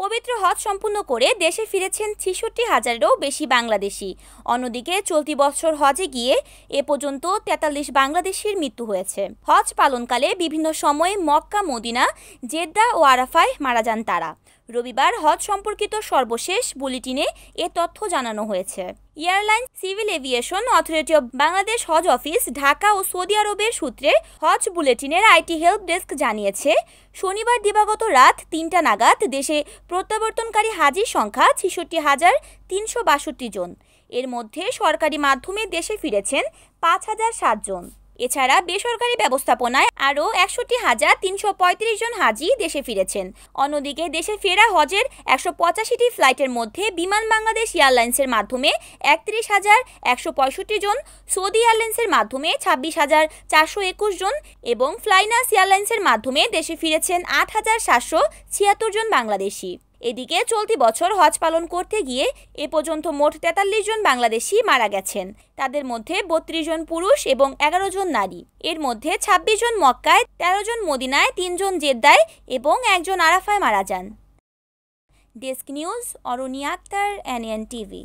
পবিত্র হজ সম্পূর্ণ করে দেশে ফিরেছেন ৬৬,০০০-এরও বেশি বাংলাদেশি। অন্যদিকে চলতি বছর হজে গিয়ে এ পর্যন্ত ৪৩ বাংলাদেশির মৃত্যু হয়েছে। হজ পালনকালে বিভিন্ন সময়ে মক্কা, মদিনা, জেদ্দা ও আরাফায় মারা যান তারা। রবিবার হজ সম্পর্কিত সর্বশেষ বুলেটিনে এ তথ্য জানানো হয়েছে। Airlines civil aviation authority of Bangladesh Hajj office Dhaka ও সৌদি আরবের সূত্রে হজ বুলেটিনের আইটি হেল্প ডেস্ক জানিয়েছে, শনিবার দিবাগত রাত ৩টা নাগাদ দেশে প্রত্যাবর্তনকারী হাজির সংখ্যা ৬৬,৩৬২ জন। এর মধ্যে সরকারি মাধ্যমে দেশে ফিরেছেন ৫,০০৭ জন। এছাড়া বেসরকারি ব্যবস্থাপনায় আরও ৬১,৩৩৫ জন হাজি দেশে ফিরেছেন। অন্যদিকে দেশে ফেরা হজের ১৮৫টি ফ্লাইটের মধ্যে বিমান বাংলাদেশ এয়ারলাইন্সের মাধ্যমে ৩১,১৬৫ জন, সৌদি এয়ারলাইন্সের মাধ্যমে ২৬,৪২১ জন এবং ফ্লাইনাস এয়ারলাইন্সের মাধ্যমে দেশে ফিরেছেন ৮,৭৭৬ জন বাংলাদেশি। এদিকে চলতি বছর হজ পালন করতে গিয়ে এ পর্যন্ত মোট ৪৩ জন বাংলাদেশি মারা গেছেন। তাদের মধ্যে ৩২ জন পুরুষ এবং ১১ জন নারী। এর মধ্যে ২৬ জন মক্কায়, ১৩ জন মদিনায়, ৩ জন জেদ্দায় এবং ১ জন আরাফায় মারা যান। Desk news, Aruni Akter, NN TV.